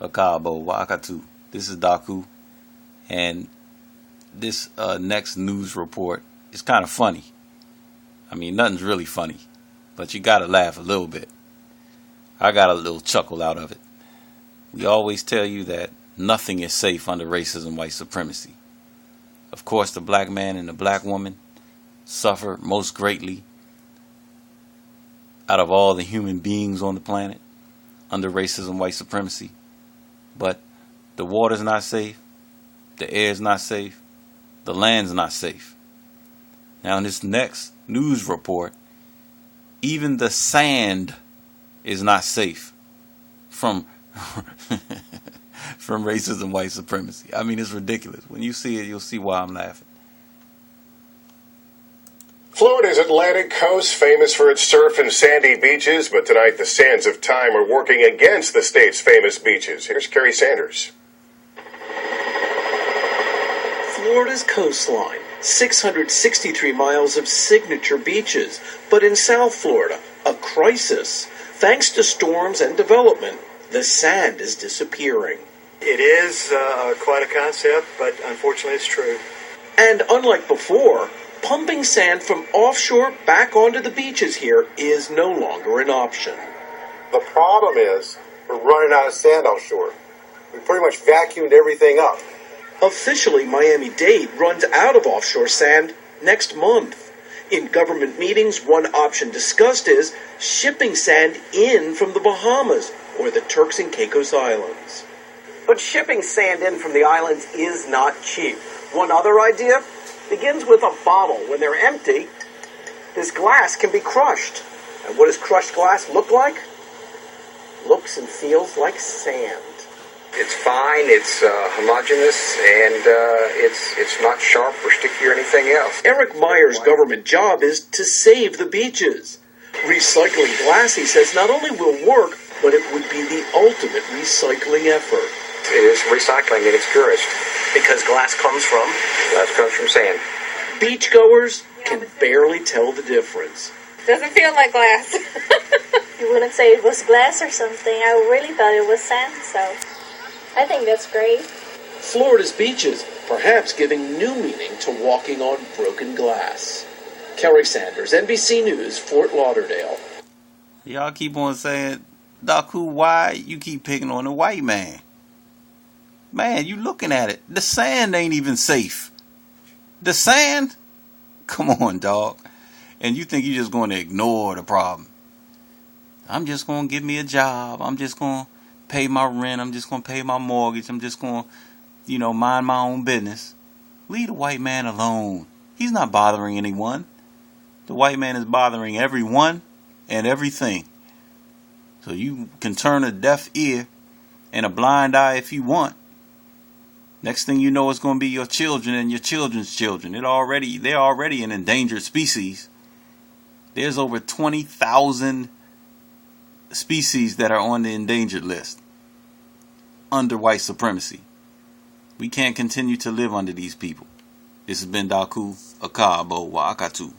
Akabo Wakatu. This is Daku, and this next news report is kind of funny. I mean, nothing's really funny, but you gotta laugh a little bit. I got a little chuckle out of it. We always tell you that nothing is safe under racism, white supremacy. Of course, the black man and the black woman suffer most greatly out of all the human beings on the planet under racism, white supremacy. But the water's not safe, the air's not safe, the land's not safe. Now in this next news report, even the sand is not safe from from racism, white supremacy. I mean, it's ridiculous. When you see it, you'll see why I'm laughing. Florida's Atlantic coast, famous for its surf and sandy beaches, but tonight the sands of time are working against the state's famous beaches. Here's Kerry Sanders. Florida's coastline, 663 miles of signature beaches, but in South Florida, a crisis. Thanks to storms and development, the sand is disappearing. It is quite a concept, but unfortunately it's true. And unlike before, pumping sand from offshore back onto the beaches here is no longer an option. The problem is we're running out of sand offshore. We pretty much vacuumed everything up. Officially, Miami-Dade runs out of offshore sand next month. In government meetings, one option discussed is shipping sand in from the Bahamas or the Turks and Caicos Islands. But shipping sand in from the islands is not cheap. One other idea begins with a bottle. When they're empty, this glass can be crushed. And what does crushed glass look like? Looks and feels like sand. It's fine, it's homogeneous, and it's not sharp or sticky or anything else. Eric Meyer's government job is to save the beaches. Recycling glass, he says, not only will work, but it would be the ultimate recycling effort. It is recycling in its purest. Because glass comes from? Glass comes from sand. Beachgoers can barely tell the difference. Doesn't feel like glass. You wouldn't say it was glass or something. I really thought it was sand, so I think that's great. Florida's beaches, perhaps giving new meaning to walking on broken glass. Kerry Sanders, NBC News, Fort Lauderdale. Y'all keep on saying, Daku, why you keep picking on the white man? Man, you looking at it. The sand ain't even safe. The sand? Come on, dog. And you think you're just going to ignore the problem. I'm just going to get me a job. I'm just going to pay my rent. I'm just going to pay my mortgage. I'm just going to, mind my own business. Leave the white man alone. He's not bothering anyone. The white man is bothering everyone and everything. So you can turn a deaf ear and a blind eye if you want. Next thing you know, it's going to be your children and your children's children. They're already an endangered species. There's over 20,000 species that are on the endangered list under white supremacy. We can't continue to live under these people. This has been Daku Akabo Wakatu.